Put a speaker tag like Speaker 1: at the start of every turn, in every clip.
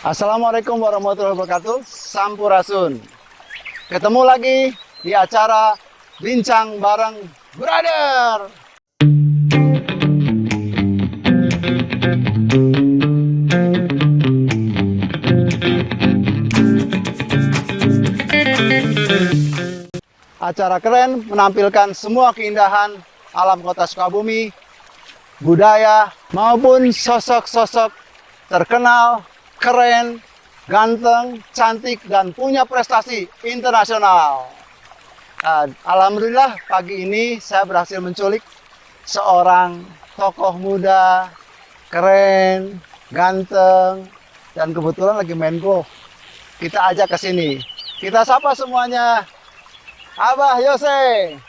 Speaker 1: Assalamualaikum warahmatullahi wabarakatuh. Sampurasun. Ketemu lagi di acara Bincang Bareng Brother. Acara keren menampilkan semua keindahan alam kota Sukabumi, budaya maupun sosok-sosok terkenal, keren, ganteng, cantik, dan punya prestasi internasional. Alhamdulillah pagi ini saya berhasil menculik seorang tokoh muda, keren, ganteng, dan kebetulan lagi main golf. Kita ajak ke sini. Kita sapa semuanya. Abah Yose.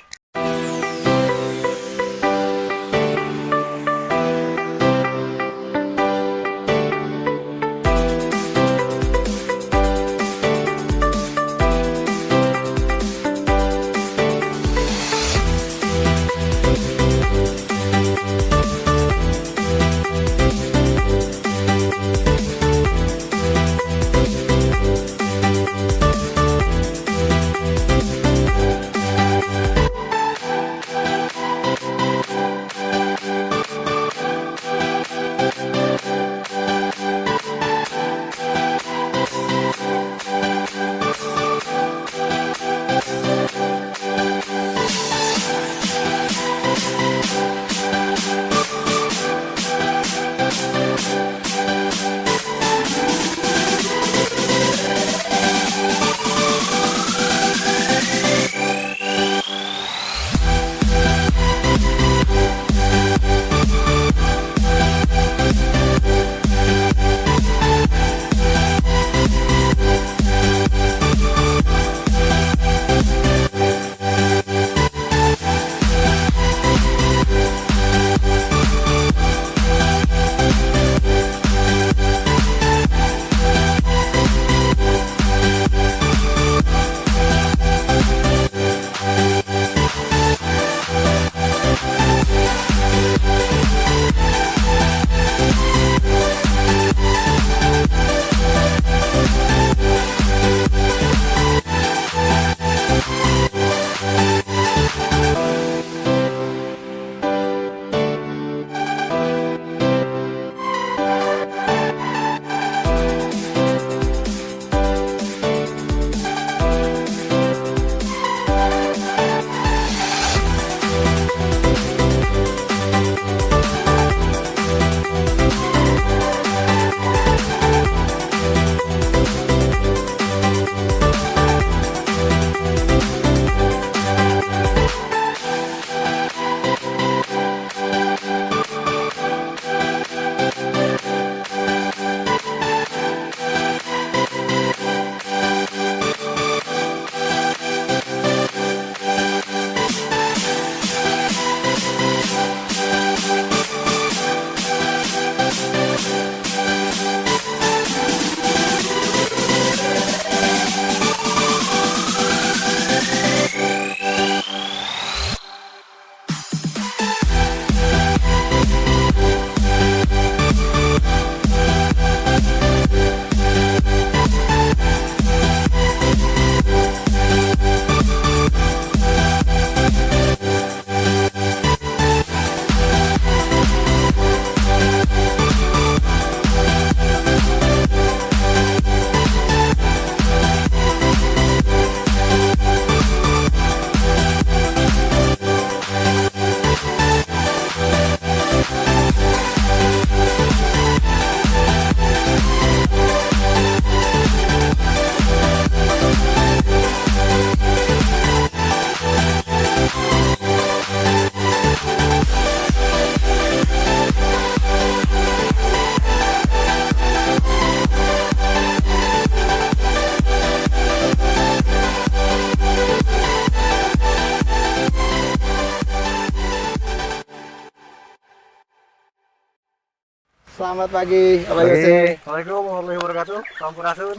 Speaker 1: Selamat pagi, Abah Yose.
Speaker 2: Assalamualaikum warahmatullahi wabarakatuh. Sampurasun.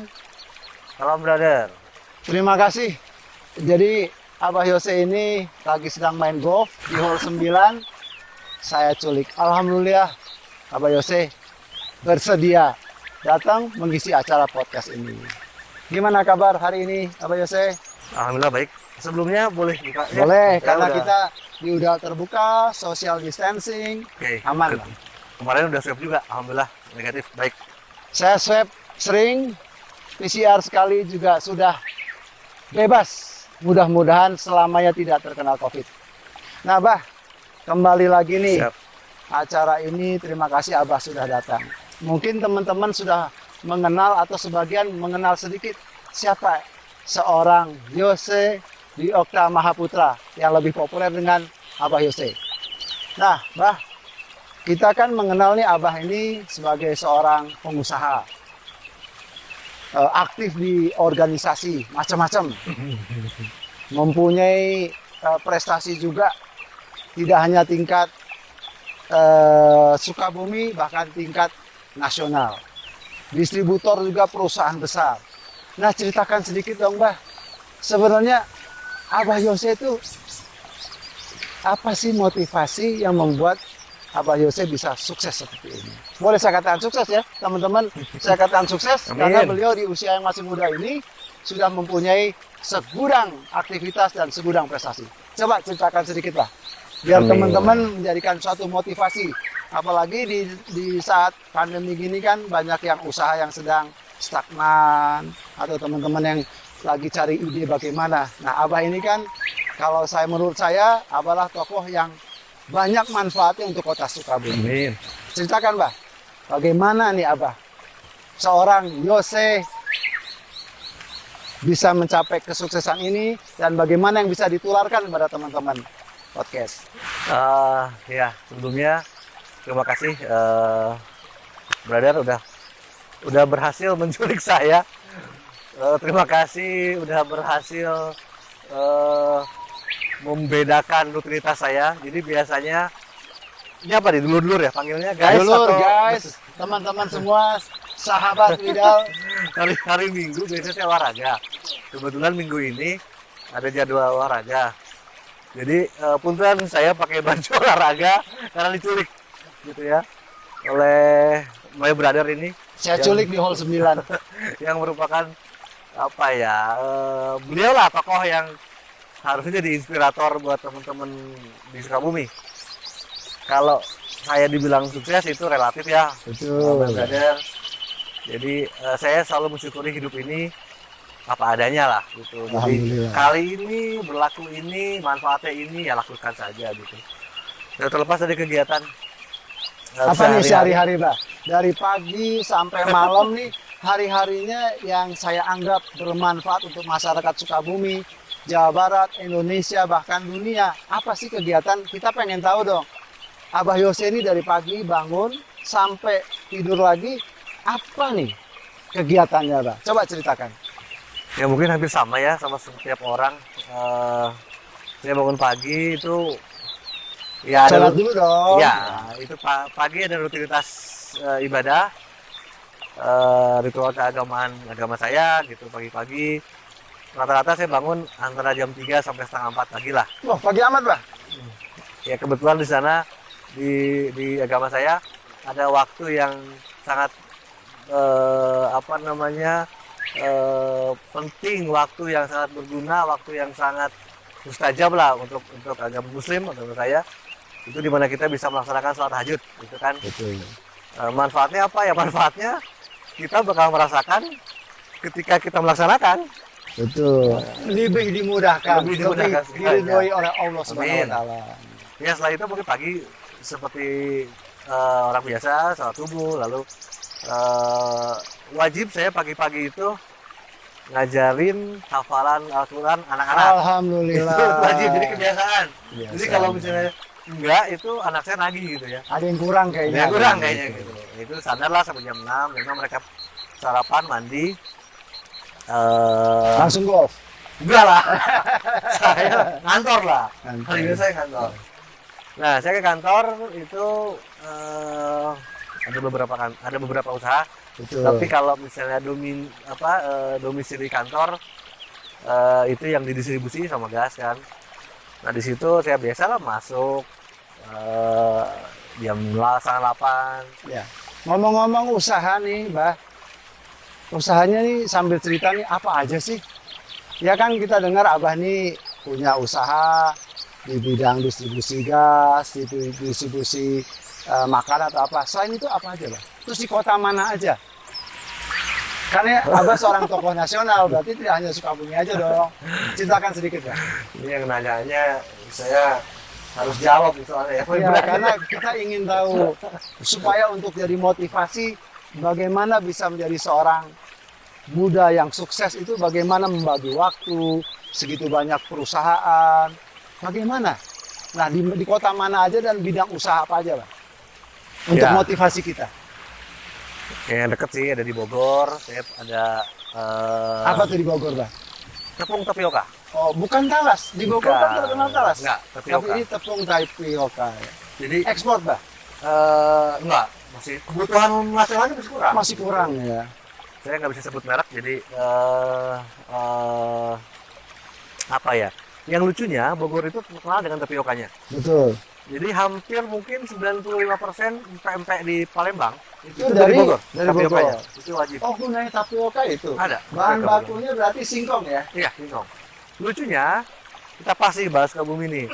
Speaker 2: Salam brother.
Speaker 1: Terima kasih. Jadi Abah Yose ini lagi sedang main golf di hole 9. Saya culik. Alhamdulillah Abah Yose bersedia datang mengisi acara podcast ini. Gimana kabar hari ini Abah Yose?
Speaker 2: Alhamdulillah baik. Sebelumnya boleh buka ya?
Speaker 1: Boleh,
Speaker 2: Ya,
Speaker 1: karena
Speaker 2: udah.
Speaker 1: kita di udara terbuka, social distancing,
Speaker 2: Oke,
Speaker 1: aman.
Speaker 2: Kemarin udah swab juga, alhamdulillah negatif baik.
Speaker 1: Saya swab sering, PCR sekali juga sudah bebas. Mudah-mudahan selamanya tidak terkena COVID. Nah, Bah, kembali lagi nih.
Speaker 2: Siap.
Speaker 1: Acara ini terima kasih Abah sudah datang. Mungkin teman-teman sudah mengenal atau sebagian mengenal sedikit siapa seorang Yose Diokta Mahaputra yang lebih populer dengan Abah Yose. Nah, Bah, kita kan mengenal nih Abah ini sebagai seorang pengusaha. Aktif di organisasi macam-macam. Mempunyai prestasi juga tidak hanya tingkat Sukabumi, bahkan tingkat nasional. Distributor juga perusahaan besar. Nah, ceritakan sedikit dong, Bah. Sebenarnya Abah Yose itu apa sih motivasi yang membuat Abah Yose bisa sukses seperti ini? Boleh saya katakan sukses ya, teman-teman. Saya katakan sukses
Speaker 2: Amin.
Speaker 1: karena beliau di usia yang masih muda ini sudah mempunyai segudang aktivitas dan segudang prestasi. Coba ceritakan sedikit lah, biar
Speaker 2: Amin.
Speaker 1: teman-teman menjadikan suatu motivasi. Apalagi di saat pandemi gini kan banyak yang usaha yang sedang stagnan atau teman-teman yang lagi cari ide bagaimana. Nah, Abah ini kan kalau menurut saya Abahlah tokoh yang banyak manfaatnya untuk kota Sukabumi.
Speaker 2: Amin.
Speaker 1: Ceritakan, Bah, bagaimana nih Abah seorang Yose bisa mencapai kesuksesan ini dan bagaimana yang bisa ditularkan kepada teman-teman podcast.
Speaker 2: Ya, sebelumnya terima kasih brother udah berhasil menculik saya. Terima kasih udah berhasil membedakan rutinitas saya. Jadi biasanya ini apa nih, dulur-dulur ya panggilnya, guys?
Speaker 1: Dulur,
Speaker 2: atau
Speaker 1: guys, teman-teman semua, sahabat Widal.
Speaker 2: hari Minggu biasanya saya olahraga. Kebetulan minggu ini ada jadwal olahraga. Jadi punten saya pakai baju olahraga karena diculik gitu ya oleh my brother ini.
Speaker 1: Saya
Speaker 2: Yang-
Speaker 1: culik di hall 9.
Speaker 2: yang merupakan apa ya, beliau lah tokoh yang harusnya jadi inspirator buat teman-teman di Sukabumi. Kalau saya dibilang sukses itu relatif ya,
Speaker 1: Betul.
Speaker 2: my brother. Jadi saya selalu mensyukuri hidup ini apa adanya lah gitu. Jadi
Speaker 1: Alhamdulillah.
Speaker 2: kali ini berlaku ini, manfaatnya ini, ya lakukan saja gitu. Ya, terlepas dari kegiatan
Speaker 1: Apa nih sehari-hari, Bah? Dari pagi sampai malam nih, hari-harinya yang saya anggap bermanfaat untuk masyarakat Sukabumi, Jawa Barat, Indonesia, bahkan dunia. Apa sih kegiatan? Kita pengen tahu dong. Abah Yose ini dari pagi bangun sampai tidur lagi, apa nih kegiatannya, Bah? Coba ceritakan.
Speaker 2: Ya mungkin hampir sama ya sama setiap orang. Saya bangun pagi itu ya
Speaker 1: Sholat dulu dong.
Speaker 2: ya itu pagi ada rutinitas ibadah, ritual keagamaan agama saya gitu. Pagi-pagi rata-rata saya bangun antara jam 3 sampai setengah 4 pagi lah.
Speaker 1: Wah, pagi amat, Bah.
Speaker 2: Ya kebetulan di sana di agama saya ada waktu yang sangat apa namanya, penting, waktu yang sangat berguna, waktu yang sangat mustajab lah untuk agama Muslim, agama saya. Itu dimana kita bisa melaksanakan sholat tahajud, gitu kan.
Speaker 1: Betul.
Speaker 2: Manfaatnya apa ya? Manfaatnya kita bakal merasakan ketika kita melaksanakan.
Speaker 1: Betul. Lebih dimudahkan,
Speaker 2: Lebih
Speaker 1: lebih
Speaker 2: dimudahkan
Speaker 1: diridhoi oleh Allah Subhanahu
Speaker 2: Amin.
Speaker 1: wa taala.
Speaker 2: Ya setelah itu mungkin pagi seperti orang biasa sholat subuh, lalu wajib saya pagi-pagi itu ngajarin hafalan Al-Quran anak-anak.
Speaker 1: Alhamdulillah.
Speaker 2: Itu wajib, jadi kebiasaan.
Speaker 1: Biasa.
Speaker 2: Jadi kalau misalnya enggak, itu anak saya nagih gitu ya.
Speaker 1: Ada yang kurang kayaknya.
Speaker 2: Ya kurang kayaknya gitu. Itu sadarlah sampai jam 6, jam 6 mereka sarapan, mandi.
Speaker 1: Langsung golf.
Speaker 2: Enggak lah. Saya kantor lah.
Speaker 1: Kantor.
Speaker 2: Hari biasa saya kantor. Nah, saya ke kantor itu ada beberapa usaha.
Speaker 1: Betul.
Speaker 2: Tapi kalau misalnya domisili kantor itu yang didistribusi sama gas kan. Nah di situ saya biasalah masuk jam 8.
Speaker 1: Ya. Ngomong-ngomong usaha nih, Mbah. Usahanya nih sambil cerita nih apa aja sih? Ya kan kita dengar Abah nih punya usaha di bidang distribusi gas, distribusi makanan atau apa. Selain itu apa aja, Bang? Terus di kota mana aja? Karena Abah seorang tokoh nasional, berarti tidak hanya Sukabumi aja dong. Ceritakan sedikit, Bang.
Speaker 2: Ini yang nanyanya saya harus jawab soalnya ya.
Speaker 1: Ya, karena kita ingin tahu supaya untuk jadi motivasi bagaimana bisa menjadi seorang muda yang sukses itu bagaimana membagi waktu, segitu banyak perusahaan, bagaimana? Nah, di kota mana aja dan bidang usaha apa aja, Bang? Untuk
Speaker 2: Ya.
Speaker 1: motivasi kita.
Speaker 2: Yang deket sih ada di Bogor, saya ada
Speaker 1: Apa tuh di Bogor, Bang?
Speaker 2: tepung tapioka.
Speaker 1: Oh, bukan talas. Di Bogor kan
Speaker 2: Bukan.
Speaker 1: terkenal talas.
Speaker 2: Enggak,
Speaker 1: Tapi
Speaker 2: tapioka.
Speaker 1: ini tepung tapioka. Ya.
Speaker 2: Jadi
Speaker 1: Ekspor, Bang?
Speaker 2: enggak, masih kebutuhan nasionalnya masih kurang.
Speaker 1: Masih kurang ya.
Speaker 2: Saya nggak bisa sebut merek, jadi apa ya? Yang lucunya Bogor itu terkenal dengan tapiokanya.
Speaker 1: Betul.
Speaker 2: Jadi hampir mungkin 95% pempek di Palembang
Speaker 1: Itu dari
Speaker 2: Bogor.
Speaker 1: dari
Speaker 2: Tapiokanya.
Speaker 1: Bogor.
Speaker 2: Itu wajib.
Speaker 1: Oh, gunanya tapioka itu.
Speaker 2: Ada.
Speaker 1: Bahan
Speaker 2: Tapioka
Speaker 1: bakunya berarti singkong ya?
Speaker 2: Iya, singkong. Lucunya, kita pasti bahas Sukabumi nih.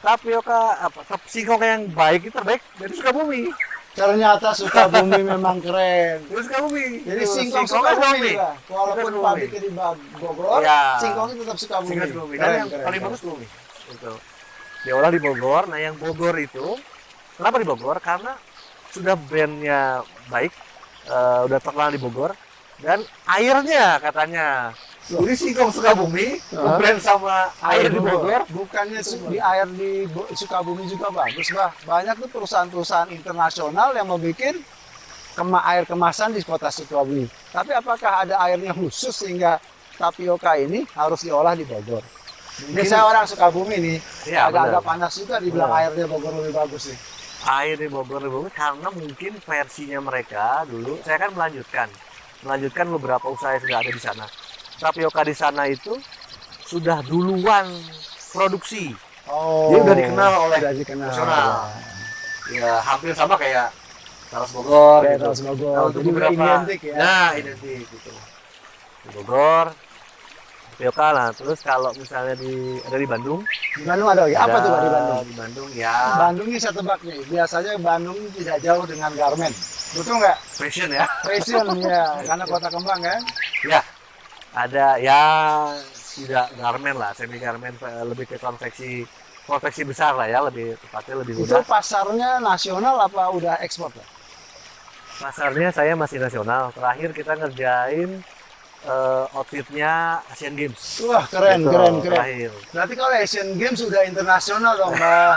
Speaker 2: Tapioka singkong yang baik itu terbaik dari Sukabumi.
Speaker 1: Ternyata Sukabumi memang keren.
Speaker 2: Dari Sukabumi.
Speaker 1: Jadi
Speaker 2: Itu,
Speaker 1: singkong
Speaker 2: singkongnya
Speaker 1: Sukabumi juga. Walaupun
Speaker 2: Sukabumi.
Speaker 1: pabriknya di Bogor,
Speaker 2: Iya.
Speaker 1: singkongnya tetap Sukabumi.
Speaker 2: Singkong Sukabumi. Dan
Speaker 1: Keren,
Speaker 2: yang
Speaker 1: keren,
Speaker 2: paling
Speaker 1: keren.
Speaker 2: bagus Sukabumi. Itu. Diolah di Bogor. Nah, yang Bogor itu kenapa di Bogor? Karena sudah brandnya baik, udah terkenal di Bogor, dan airnya katanya. Jadi singkong Sukabumi,
Speaker 1: Hah?
Speaker 2: brand sama air di Bogor.
Speaker 1: Bukannya di air di Sukabumi juga bagus, Bah. Banyak tuh perusahaan-perusahaan internasional yang mau bikin air kemasan di kota Sukabumi. Tapi apakah ada airnya khusus sehingga tapioka ini harus diolah di Bogor? Ini saya orang Sukabumi nih,
Speaker 2: Iya,
Speaker 1: agak-agak
Speaker 2: benar.
Speaker 1: panas juga dibilang
Speaker 2: Benar.
Speaker 1: airnya Bogor lebih bagus nih.
Speaker 2: Air di Bogor karena mungkin versinya mereka dulu. Saya kan melanjutkan beberapa usaha yang sudah ada di sana. Tapioka di sana itu sudah duluan produksi.
Speaker 1: Oh,
Speaker 2: Dia udah dikenal oleh
Speaker 1: udah dikenal.
Speaker 2: nasional. Ya hampir sama kayak Talas Bogor
Speaker 1: Kayak
Speaker 2: gitu.
Speaker 1: Talas Bogor.
Speaker 2: Nah, untuk
Speaker 1: Jadi udah
Speaker 2: beberapa
Speaker 1: identik ya.
Speaker 2: Nah, identik gitu. Di Bogor, tapioka lah. Terus kalau misalnya ada di Bandung,
Speaker 1: Di Bandung ada lagi. Apa tuh, Pak, di Bandung?
Speaker 2: Di Bandung ya
Speaker 1: Bandung ini saya tebak nih, biasanya Bandung tidak jauh dengan Garmen. Betul nggak?
Speaker 2: fashion ya.
Speaker 1: Fashion ya, karena kota kembang kan.
Speaker 2: Ya, ada ya tidak garmen lah, semi garmen, lebih ke konveksi besar lah ya, lebih tepatnya lebih
Speaker 1: Itu
Speaker 2: mudah.
Speaker 1: pasarnya nasional apa udah ekspor, Pak?
Speaker 2: Pasarnya saya masih nasional. Terakhir kita ngerjain outfitnya Asian Games.
Speaker 1: Wah, keren,
Speaker 2: Gitu,
Speaker 1: keren, keren.
Speaker 2: Terakhir.
Speaker 1: Berarti kalau Asian Games sudah internasional dong, Mbak.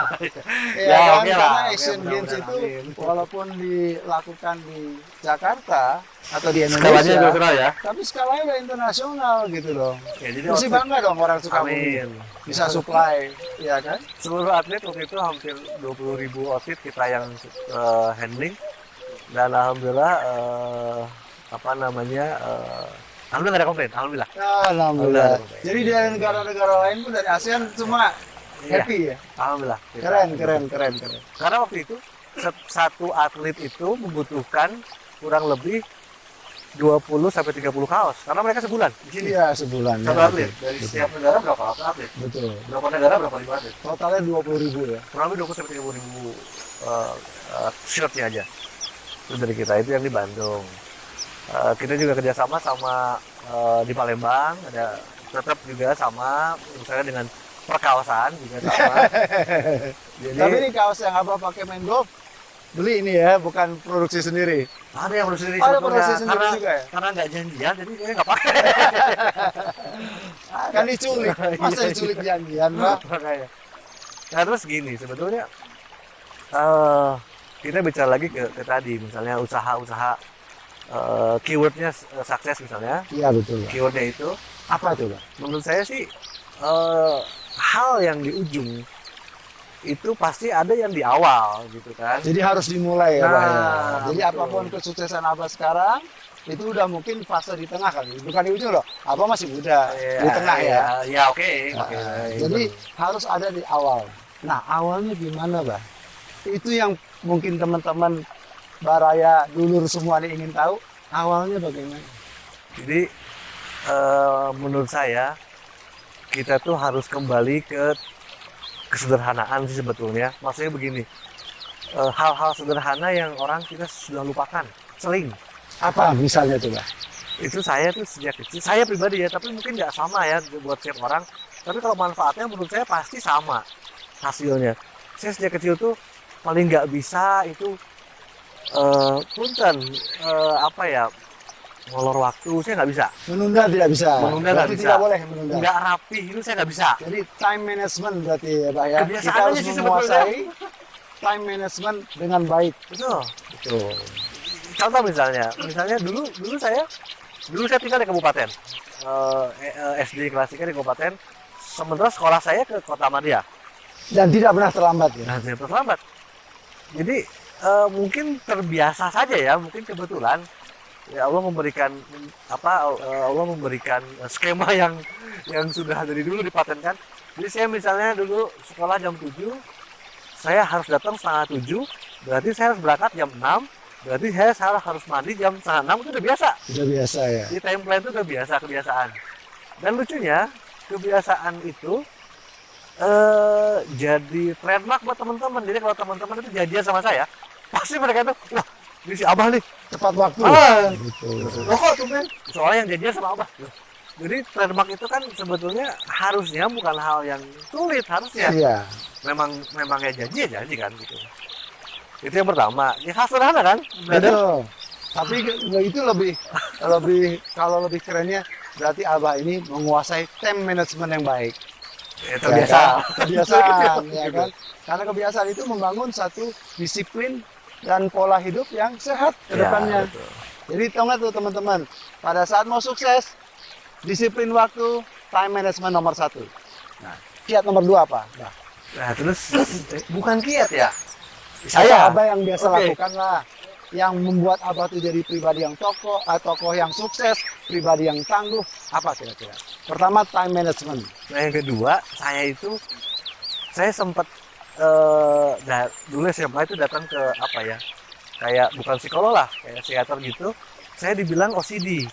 Speaker 1: Iya
Speaker 2: Ya,
Speaker 1: kan?
Speaker 2: oke lah.
Speaker 1: Karena
Speaker 2: Oke,
Speaker 1: Asian Games
Speaker 2: mudah-mudahan,
Speaker 1: itu
Speaker 2: amin.
Speaker 1: walaupun dilakukan di Jakarta atau di
Speaker 2: Skalanya
Speaker 1: Indonesia,
Speaker 2: internasional ya.
Speaker 1: tapi skalanya udah internasional gitu dong.
Speaker 2: Ya, jadi
Speaker 1: Mesti
Speaker 2: outfit-
Speaker 1: bangga dong orang Sukabumi.
Speaker 2: Amin.
Speaker 1: Bisa supply, ya kan?
Speaker 2: Seluruh atlet waktu itu hampir 20.000 outfit kita yang handling, dan alhamdulillah alhamdulillah nggak ada komplain, alhamdulillah.
Speaker 1: Alhamdulillah.
Speaker 2: Alhamdulillah.
Speaker 1: Jadi dari negara-negara lain pun dari ASEAN semua
Speaker 2: Iya,
Speaker 1: happy ya.
Speaker 2: alhamdulillah. Kita-
Speaker 1: Keren, keren, keren, keren.
Speaker 2: Karena waktu itu satu atlet itu membutuhkan kurang lebih 20 sampai 30 kaos karena mereka sebulan di sini.
Speaker 1: Iya, sebulan.
Speaker 2: Satu
Speaker 1: ya,
Speaker 2: atlet
Speaker 1: betul,
Speaker 2: dari
Speaker 1: betul.
Speaker 2: setiap negara berapa atlet?
Speaker 1: Betul.
Speaker 2: Berapa negara berapa ribu atlet?
Speaker 1: Totalnya 20.000 ya.
Speaker 2: Kurang lebih 20 sampai 30.000 shirtnya aja. Itu dari kita, itu yang di Bandung. Kita juga kerjasama sama di Palembang, ada tetap juga sama misalnya dengan perkawasan juga sama. Jadi
Speaker 1: Tapi ini kaos yang Abah pakai main golf, beli ini ya, bukan produksi sendiri.
Speaker 2: ada yang produksi sendiri
Speaker 1: Ada
Speaker 2: sebetulnya.
Speaker 1: produksi sendiri
Speaker 2: karena,
Speaker 1: juga ya?
Speaker 2: karena nggak janjian, jadi saya nggak pakai.
Speaker 1: Kan diculik. Masa
Speaker 2: Iya,
Speaker 1: diculik janjian, Mbak?
Speaker 2: Makanya. Nah terus gini, sebetulnya kita bicara lagi ke tadi, misalnya usaha-usaha keywordnya sukses misalnya,
Speaker 1: Iya, betul, Mbak.
Speaker 2: keywordnya itu
Speaker 1: Apa itu, Mbak?
Speaker 2: menurut saya sih hal yang di ujung itu pasti ada yang di awal gitu kan.
Speaker 1: Jadi harus dimulai ya, Bah, ya.
Speaker 2: Nah,
Speaker 1: Jadi
Speaker 2: betul.
Speaker 1: apapun kesuksesan Abah sekarang itu udah mungkin fase di tengah kali, bukan di ujung loh. Abah masih muda, di tengah ya.
Speaker 2: Ya oke. Oke.
Speaker 1: Jadi harus ada di awal. Nah, awalnya gimana, Bah? Itu yang mungkin teman-teman Baraya dulur semua ini ingin tahu, awalnya bagaimana?
Speaker 2: Jadi menurut saya kita tuh harus kembali ke kesederhanaan sih sebetulnya. Maksudnya begini, hal-hal sederhana yang orang kita sudah lupakan, sering.
Speaker 1: Apa misalnya tuh, Bah?
Speaker 2: Itu saya tuh sejak kecil, saya pribadi ya, tapi mungkin nggak sama ya buat setiap orang. Tapi kalau manfaatnya menurut saya pasti sama hasilnya. Saya sejak kecil tuh paling nggak bisa itu punten apa ya, ngolor waktu, saya nggak bisa.
Speaker 1: Menunda tidak bisa.
Speaker 2: Menunda nggak
Speaker 1: Berarti
Speaker 2: bisa.
Speaker 1: tidak boleh menunda.
Speaker 2: Nggak rapi itu saya nggak bisa.
Speaker 1: Jadi time management berarti ya, Bah ya.
Speaker 2: Kebiasaan
Speaker 1: Kita harus
Speaker 2: aja sih
Speaker 1: menguasai time management dengan baik.
Speaker 2: Betul.
Speaker 1: Betul.
Speaker 2: Contoh misalnya dulu saya tinggal di kabupaten, SD kelas 3 di kabupaten, sementara sekolah saya ke Kota Madia.
Speaker 1: Dan tidak pernah terlambat ya.
Speaker 2: Nah, saya terlambat. Jadi mungkin terbiasa saja ya, mungkin kebetulan ya Allah memberikan Allah memberikan skema yang sudah dari dulu dipatenkan. Jadi saya misalnya dulu sekolah jam 7, saya harus datang setengah 7, berarti saya harus berangkat jam 6, berarti saya harus mandi jam setengah 6, itu udah biasa.
Speaker 1: Sudah biasa ya.
Speaker 2: Di time plan itu udah biasa, kebiasaan. Dan lucunya, kebiasaan itu jadi trademark buat teman-teman. Jadi kalau teman-teman itu janjian sama saya, pasti mereka tuh, wah, ini si Abah nih.
Speaker 1: Tepat waktu.
Speaker 2: Betul. Loh kok tumben? Soalnya yang janjian sama Abah. Jadi trademark itu kan sebetulnya harusnya bukan hal yang sulit, harusnya.
Speaker 1: Iya.
Speaker 2: Memang ya janji kan gitu. Itu yang pertama. Ya hal sederhana kan?
Speaker 1: Betul. Tapi itu lebih kalau lebih kerennya berarti Abah ini menguasai time management yang baik.
Speaker 2: Ya, terbiasa.
Speaker 1: Ya kan? Kebiasaan, ya kan? Karena kebiasaan itu membangun satu disiplin dan pola hidup yang sehat ke depannya.
Speaker 2: betul.
Speaker 1: Jadi tahu nggak tuh teman-teman, pada saat mau sukses, disiplin waktu, time management nomor 1. Nah, kiat nomor 2 apa?
Speaker 2: Nah, terus bukan kiat ya?
Speaker 1: Saya Abah yang biasa
Speaker 2: Oke.
Speaker 1: lakukan lah. Yang membuat Abah tuh jadi pribadi yang tokoh yang sukses, pribadi yang tangguh, apa kira-kira? Pertama, time management.
Speaker 2: Nah, yang kedua, saya sempat dulu SMA itu datang ke apa ya? Kayak bukan psikolog lah, kayak psikiater gitu. Saya dibilang OCD.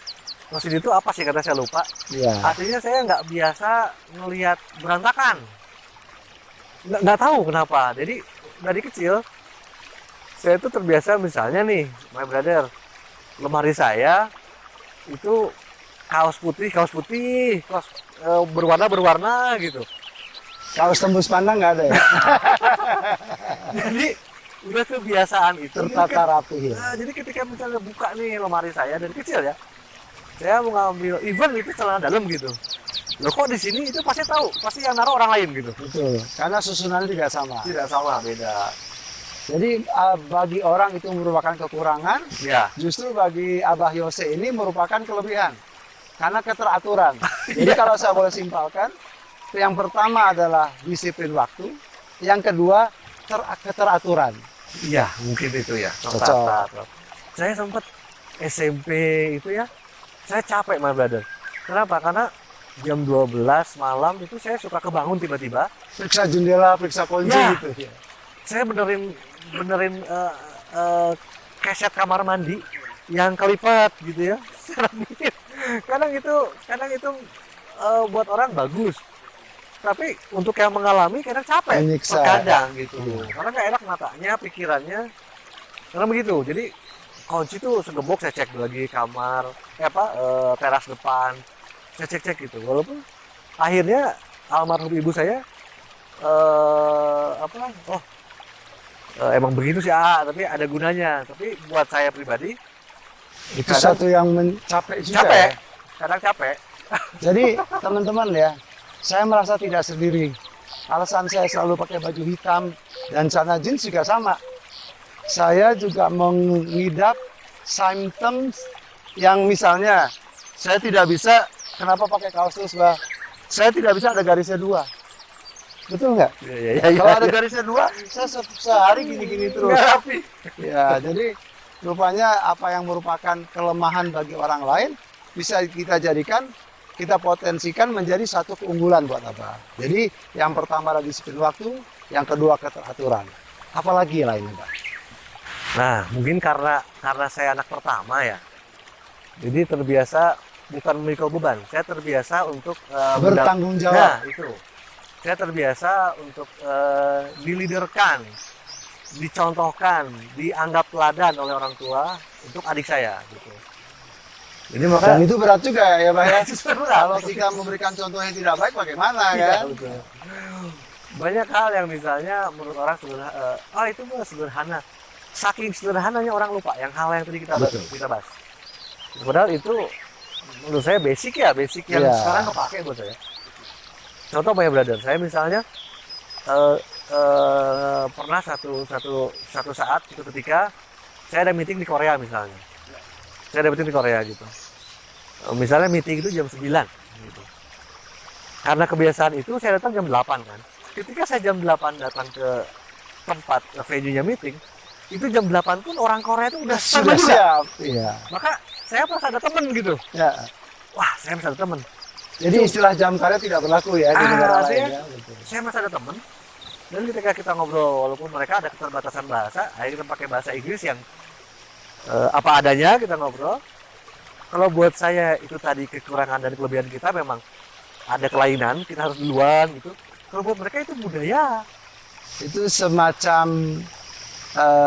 Speaker 2: OCD itu apa sih, kata saya lupa.
Speaker 1: Iya.
Speaker 2: Artinya saya nggak biasa ngelihat berantakan. Nggak tahu kenapa. Jadi dari kecil saya itu terbiasa, misalnya nih, my brother, lemari saya itu kaos putih, berwarna gitu.
Speaker 1: Kaos tembus pandang nggak ada ya?
Speaker 2: Jadi udah kebiasaan itu.
Speaker 1: Tertata rapi ya.
Speaker 2: Nah, jadi ketika misalnya buka nih lemari saya dari kecil ya, saya mau ngambil even itu celana dalam gitu. Loh kok di sini itu pasti tahu, pasti yang naruh orang lain gitu.
Speaker 1: Betul. Karena susunannya tidak sama.
Speaker 2: Tidak sama, beda.
Speaker 1: Jadi bagi orang itu merupakan kekurangan,
Speaker 2: Ya.
Speaker 1: justru bagi Abah Yose ini merupakan kelebihan. Karena keteraturan. Jadi kalau saya boleh simpalkan, yang pertama adalah disiplin waktu, yang kedua keteraturan.
Speaker 2: Iya, mungkin itu ya.
Speaker 1: Cocok.
Speaker 2: Tertata. Saya sempat SMP itu ya, saya capek my brother. Kenapa? Karena jam 12 malam itu saya suka kebangun tiba-tiba.
Speaker 1: Periksa jendela, periksa kunci
Speaker 2: Ya.
Speaker 1: gitu.
Speaker 2: Saya benerin keset kamar mandi yang kelipat gitu ya. Ceramitin. Kadang itu buat orang bagus. Tapi untuk yang mengalami kadang capek.
Speaker 1: Menyiksa.
Speaker 2: Kadang gitu. Karena nggak enak matanya, pikirannya. Karena begitu. Jadi kunci tuh segembok saya cek lagi kamar, teras depan. Saya cek gitu. Walaupun akhirnya almarhum ibu saya emang begitu sih, tapi ada gunanya. Tapi buat saya pribadi
Speaker 1: Itu satu yang capek juga.
Speaker 2: capek,
Speaker 1: Ya.
Speaker 2: kadang capek.
Speaker 1: Jadi teman-teman ya, saya merasa tidak sendiri. Alasan saya selalu pakai baju hitam dan celana jeans juga sama. Saya juga mengidap symptoms yang misalnya saya tidak bisa, kenapa pakai kaos terus, Bah? Saya tidak bisa ada garisnya 2. Betul nggak?
Speaker 2: Iya.
Speaker 1: Kalau ada garisnya dua, saya sehari gini-gini terus.
Speaker 2: Nggak rapi.
Speaker 1: Ya, jadi rupanya apa yang merupakan kelemahan bagi orang lain bisa kita jadikan, kita potensikan menjadi satu keunggulan buat apa. Jadi yang pertama adalah disiplin waktu, yang kedua keteraturan. Apalagi lainnya, Pak?
Speaker 2: Nah, mungkin karena saya anak pertama ya. Jadi terbiasa bukan memikul beban. Saya terbiasa untuk
Speaker 1: Bertanggung jawab.
Speaker 2: Nah, itu. Saya terbiasa untuk diliderkan, dicontohkan, dianggap teladan oleh orang tua untuk adik saya gitu. Jadi
Speaker 1: Dan
Speaker 2: maka
Speaker 1: itu berat juga ya, Pak ya.
Speaker 2: berat.
Speaker 1: Kalau kita memberikan contoh yang tidak baik, bagaimana
Speaker 2: Iya,
Speaker 1: kan?
Speaker 2: betul. Banyak hal yang misalnya menurut orang sederhana, itu mah sederhana. Saking sederhananya orang lupa yang hal yang tadi
Speaker 1: Betul.
Speaker 2: kita bahas. Padahal itu menurut saya basic yang
Speaker 1: Iya.
Speaker 2: sekarang kepake buat saya. Contoh my brother, saya misalnya pernah satu saat itu ketika saya ada meeting di Korea misalnya. Saya ada meeting di Korea gitu. Misalnya meeting itu jam 9 gitu. Karena kebiasaan itu saya datang jam 8 kan. Ketika saya jam 8 datang ke tempat venue-nya meeting, itu jam 8 pun orang Korea itu udah
Speaker 1: Sudah
Speaker 2: juga.
Speaker 1: siap. Iya.
Speaker 2: Maka saya merasa ada temen gitu.
Speaker 1: Ya.
Speaker 2: Wah, saya merasa ada temen.
Speaker 1: Jadi istilah jam karet tidak berlaku ya di negara lain ya. Betul.
Speaker 2: Saya merasa ada temen. Dan ketika kita ngobrol, walaupun mereka ada keterbatasan bahasa, akhirnya kita pakai bahasa Inggris yang apa adanya kita ngobrol. Kalau buat saya itu tadi kekurangan dan kelebihan kita memang ada kelainan, kita harus duluan gitu. Kalau buat mereka itu budaya.
Speaker 1: Itu semacam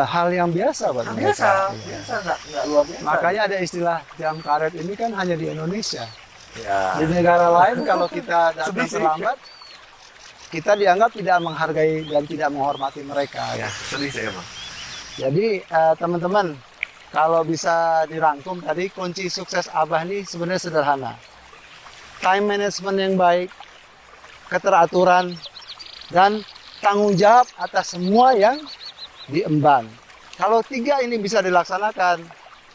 Speaker 1: hal yang biasa buat mereka.
Speaker 2: Biasa,
Speaker 1: Iya.
Speaker 2: nggak luar biasa.
Speaker 1: Makanya ada istilah jam karet ini kan hanya di Indonesia.
Speaker 2: ya.
Speaker 1: Di negara lain kalau kita datang
Speaker 2: Sedih sih.
Speaker 1: terlambat, kita dianggap tidak menghargai dan tidak menghormati mereka.
Speaker 2: Ya, sedih saya mah.
Speaker 1: Jadi teman-teman, kalau bisa dirangkum tadi kunci sukses Abah ini sebenarnya sederhana. Time management yang baik, keteraturan, dan tanggung jawab atas semua yang diemban. Kalau tiga ini bisa dilaksanakan,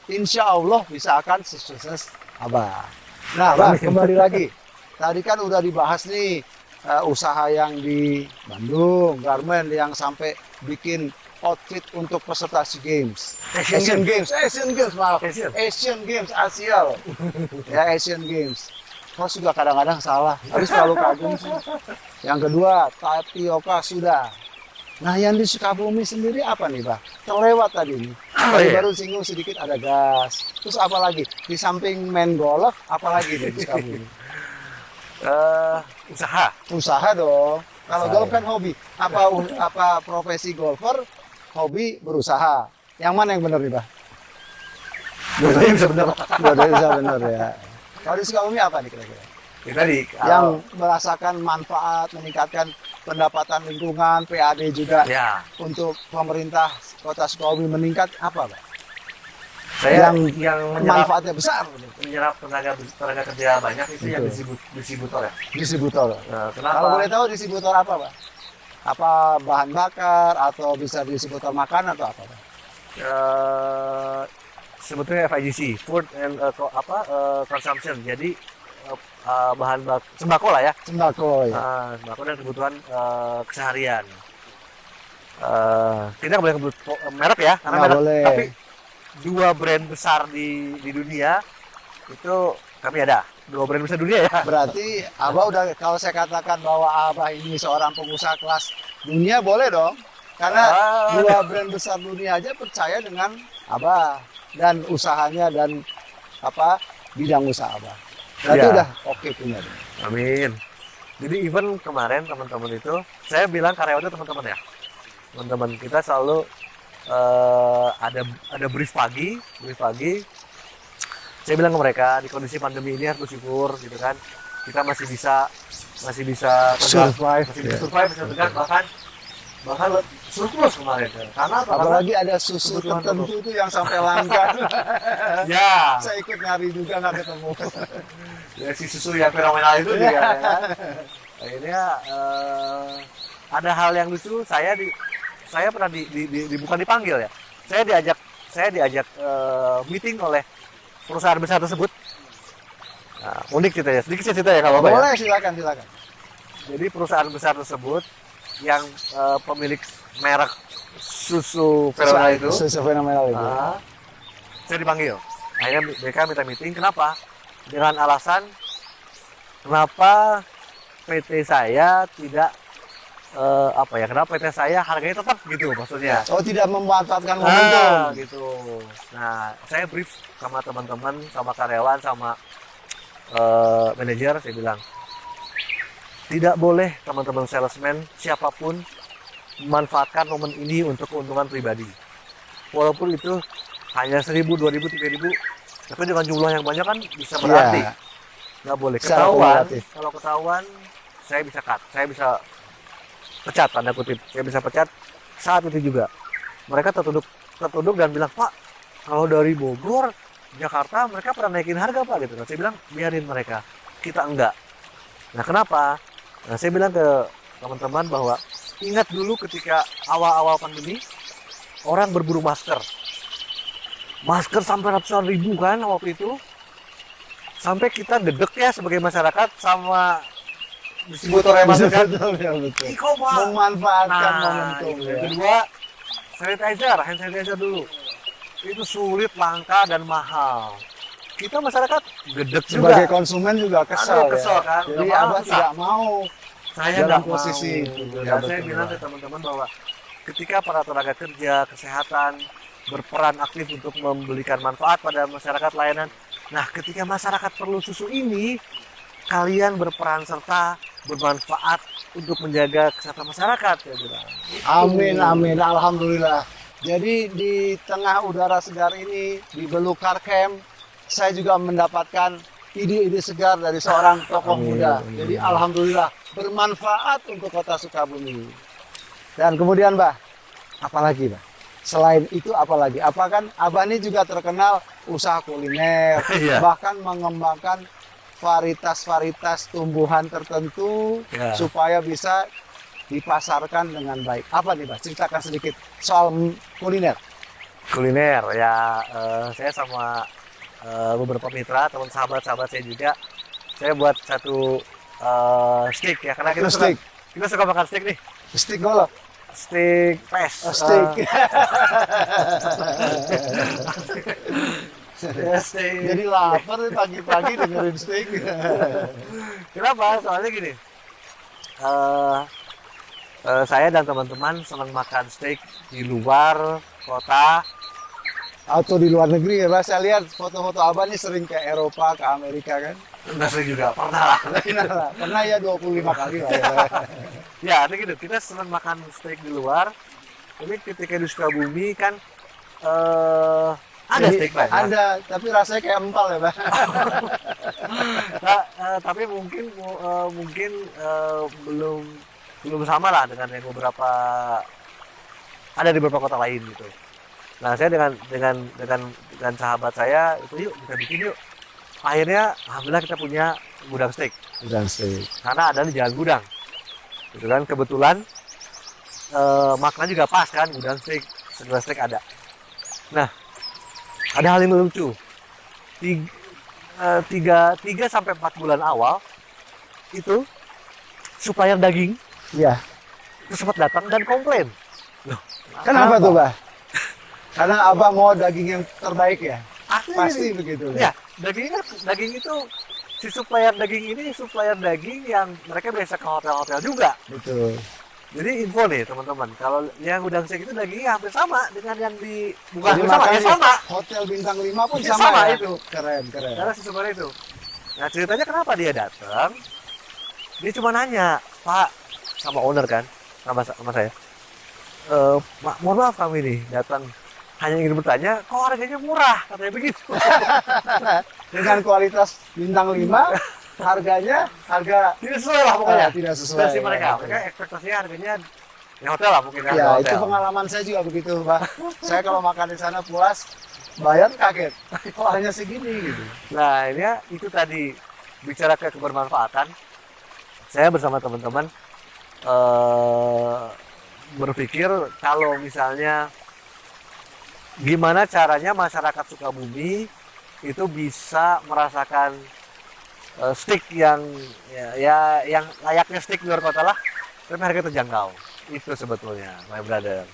Speaker 1: insya Allah bisa akan sukses Abah. Nah, Bah, kembali lagi. Tadi kan udah dibahas nih usaha yang di Bandung, garment yang sampai bikin outfit untuk peserta SEA Games. Asian Games, maaf. Asian Games, Asia loh. Ya, Asian Games. Kau juga kadang-kadang salah, tapi selalu kagum sih. Yang kedua, tapioka sudah. Nah, yang di Sukabumi sendiri apa nih, Bah? Terlewat tadi nih. Tadi baru singgung sedikit ada gas. Terus apa lagi? Di samping main golf, apa lagi nih di Sukabumi?
Speaker 2: Usaha.
Speaker 1: Usaha dong. Kalau
Speaker 2: Usaha,
Speaker 1: golf
Speaker 2: ya.
Speaker 1: kan hobi. Apa profesi golfer? Hobi berusaha. Yang mana yang benar nih, Bah?
Speaker 2: Dua-duanya bisa benar.
Speaker 1: Dua-duanya bisa benar ya. Kalau di Sukabumi apa nih kira-kira?
Speaker 2: Kita di
Speaker 1: Yang merasakan manfaat, meningkatkan pendapatan lingkungan, PAD juga
Speaker 2: ya,
Speaker 1: untuk pemerintah Kota Sukabumi meningkat apa, Pak?
Speaker 2: saya
Speaker 1: Yang
Speaker 2: yang menyerap
Speaker 1: Manfaatnya besar.
Speaker 2: tenaga kerja banyak itu yang
Speaker 1: Betul.
Speaker 2: distributor ya.
Speaker 1: Distributor.
Speaker 2: Nah, kenapa?
Speaker 1: Kalau boleh tahu distributor apa, Pak? Apa bahan bakar atau bisa distributor makanan atau apa, Pak?
Speaker 2: Sebetulnya FIGC, food and consumption. Jadi bahan sembako lah ya.
Speaker 1: Sembako ya.
Speaker 2: Sembako dan kebutuhan keseharian. Kita nggak boleh sebut merek ya, karena
Speaker 1: Nggak
Speaker 2: merek.
Speaker 1: boleh.
Speaker 2: Tapi dua brand besar di dunia itu kami ada. Dua brand besar dunia ya.
Speaker 1: Berarti Abah udah, kalau saya katakan bahwa Abah ini seorang pengusaha kelas dunia, boleh dong? Karena dua brand besar dunia aja percaya dengan Abah dan usahanya dan bidang usaha Abah. Berarti
Speaker 2: Iya.
Speaker 1: udah oke punya.
Speaker 2: Amin. Jadi even kemarin teman-teman itu, saya bilang karyawan itu teman-teman ya. Teman-teman kita selalu ada brief pagi. Saya bilang ke mereka di kondisi pandemi ini harus bersyukur gitu kan. Kita masih bisa tegak,
Speaker 1: Survive.
Speaker 2: masih bisa survive, bisa tegak, bahkan surplus kemarin kan. Karena apa?
Speaker 1: Apalagi ada susu
Speaker 2: kebutuhan
Speaker 1: tertentu itu yang sampai langka.
Speaker 2: Ya,
Speaker 1: Saya ikut nyari juga nggak ketemu.
Speaker 2: ya si susu yang fenomenal itu juga ya. Akhirnya ada hal yang lucu. Saya pernah bukan dipanggil ya. Saya diajak meeting oleh perusahaan besar tersebut. Nah, unik cerita ya. Sedikit cerita ya kalau Bapak ya.
Speaker 1: Boleh, silakan.
Speaker 2: Jadi perusahaan besar tersebut yang pemilik merek susu fenomenal itu,
Speaker 1: Susu fenomenal itu.
Speaker 2: saya dipanggil. Akhirnya mereka minta meeting. Kenapa? Dengan alasan kenapa PT saya tidak kenapa PT saya harganya tetap gitu maksudnya.
Speaker 1: Oh, tidak memanfaatkan momentum.
Speaker 2: Gitu. Nah, saya brief sama teman-teman, sama karyawan, sama manajer, saya bilang tidak boleh teman-teman salesman siapapun memanfaatkan momen ini untuk keuntungan pribadi. Walaupun itu hanya 1.000, 2.000, 3.000, tapi dengan jumlah yang banyak kan bisa berarti.
Speaker 1: Iya.
Speaker 2: Nggak boleh.
Speaker 1: Secara
Speaker 2: Ketahuan,
Speaker 1: kumulatif.
Speaker 2: kalau ketahuan, saya bisa cut, saya bisa pecat, tanda kutip, saya bisa pecat saat itu juga. Mereka tertunduk dan bilang, Pak, kalau dari Bogor, Jakarta, mereka pernah naikin harga Pak gitu. Nah, saya bilang biarin mereka, kita enggak. Nah, kenapa? Nah, saya bilang ke teman-teman bahwa ingat dulu ketika awal-awal pandemi, orang berburu masker. Masker sampai ratusan ribu kan waktu itu. Sampai kita gedek ya sebagai masyarakat sama distributor yang masker kan.
Speaker 1: Betul.
Speaker 2: Ih, kok Pak?
Speaker 1: Memanfaatkan
Speaker 2: Nah,
Speaker 1: momentum.
Speaker 2: itu.
Speaker 1: Ya.
Speaker 2: Yang kedua, hand sanitizer dulu. Itu sulit, langka, dan mahal. Kita masyarakat gedek juga.
Speaker 1: Sebagai konsumen juga kesel,
Speaker 2: Aduh, kesel
Speaker 1: ya.
Speaker 2: kan.
Speaker 1: Jadi
Speaker 2: Nggak
Speaker 1: Abah
Speaker 2: mau,
Speaker 1: tidak mau
Speaker 2: saya
Speaker 1: dalam
Speaker 2: nggak
Speaker 1: posisi
Speaker 2: mau.
Speaker 1: itu.
Speaker 2: Dan
Speaker 1: Ya,
Speaker 2: saya
Speaker 1: betul,
Speaker 2: bilang
Speaker 1: Pak.
Speaker 2: ke teman-teman bahwa ketika para tenaga kerja, kesehatan berperan aktif untuk memberikan manfaat pada masyarakat layanan. Nah, ketika masyarakat perlu susu ini, kalian berperan serta bermanfaat untuk menjaga kesehatan masyarakat, saya bilang.
Speaker 1: Amin, amin. Alhamdulillah. Jadi di tengah udara segar ini, di Belukar Camp, saya juga mendapatkan ide-ide segar dari seorang tokoh muda. Jadi alhamdulillah bermanfaat untuk kota Sukabumi. Dan kemudian, Mbah, apalagi, Mbah? Selain itu apalagi? Apa kan Abah ini juga terkenal usaha kuliner,
Speaker 2: Iya.
Speaker 1: bahkan mengembangkan varietas-varietas tumbuhan tertentu
Speaker 2: Ya.
Speaker 1: supaya bisa dipasarkan dengan baik. Apa nih, Mbah? Ceritakan sedikit soal kuliner.
Speaker 2: Kuliner ya, saya sama beberapa mitra, teman sahabat-sahabat saya juga, saya buat satu steak ya, karena kita
Speaker 1: Steak.
Speaker 2: suka makan steak nih,
Speaker 1: Steak golok.
Speaker 2: steak pes.
Speaker 1: Steak.
Speaker 2: Ya, steak.
Speaker 1: Jadi lapar nih pagi-pagi dengerin steak.
Speaker 2: Kenapa? Soalnya gini, saya dan teman-teman senang makan steak di luar kota.
Speaker 1: Atau di luar negeri ya, Mbah. Saya lihat foto-foto Abah nih sering ke Eropa, ke Amerika kan.
Speaker 2: Enggak sering juga, pernah lah.
Speaker 1: Pernah ya 25 kali lah ya.
Speaker 2: Ya, ada gitu. Kita senang makan steak di luar. Tapi ketika di Sukabumi kan ada
Speaker 1: Jadi,
Speaker 2: steak banyak.
Speaker 1: ada, tapi rasanya kayak empal ya, Mbah.
Speaker 2: Nah, tapi mungkin belum sama lah dengan yang beberapa ada di beberapa kota lain gitu. Nah, saya dengan sahabat saya itu yuk kita bikin yuk. Akhirnya alhamdulillah kita punya gudang steak.
Speaker 1: Dan steak.
Speaker 2: Karena ada di Jalan Gudang. Gitu kan, kebetulan makna juga pas kan, gudang steak, segala steak ada. Nah, ada hal yang lucu. 3 sampai 4 bulan awal itu supplier daging
Speaker 1: Iya.
Speaker 2: itu sempat datang dan komplain. Loh,
Speaker 1: Kenapa tuh, Mbah? Karena Abah mau daging yang terbaik ya?
Speaker 2: Asli
Speaker 1: Pasti
Speaker 2: ini.
Speaker 1: begitu
Speaker 2: Ya, daging itu si supplier daging ini supplier daging yang mereka biasa ke hotel-hotel juga.
Speaker 1: Betul.
Speaker 2: Jadi info nih teman-teman, kalau yang gudang steak itu dagingnya hampir sama dengan yang di bukan
Speaker 1: Jadi
Speaker 2: hampir sama, ya
Speaker 1: makanya
Speaker 2: sama.
Speaker 1: Hotel bintang 5 pun
Speaker 2: Ya,
Speaker 1: sama,
Speaker 2: sama
Speaker 1: ya?
Speaker 2: itu.
Speaker 1: Keren.
Speaker 2: Karena si supplier itu. Nah, ceritanya kenapa dia datang? Dia cuma nanya, Pak, sama owner kan, sama saya. Mohon maaf kami nih datang hanya ingin bertanya, kok harganya murah? Katanya begitu.
Speaker 1: Dengan kualitas bintang 5, harga
Speaker 2: Tidak sesuai lah pokoknya.
Speaker 1: tidak sesuai.
Speaker 2: Ekspektasi mereka. Mereka ekspektasinya harganya di hotel lah mungkin
Speaker 1: Ya,
Speaker 2: di
Speaker 1: itu
Speaker 2: hotel.
Speaker 1: pengalaman saya juga begitu, Mbak. Saya kalau makan di sana puas, bayar kaget. Kok hanya segini gitu.
Speaker 2: Nah, ini ya, itu tadi bicara ke kebermanfaatan. Saya bersama teman-teman berpikir kalau misalnya gimana caranya masyarakat Sukabumi itu bisa merasakan stick yang yang layaknya stick luar kota lah, tapi harga terjangkau. Itu sebetulnya, my brother.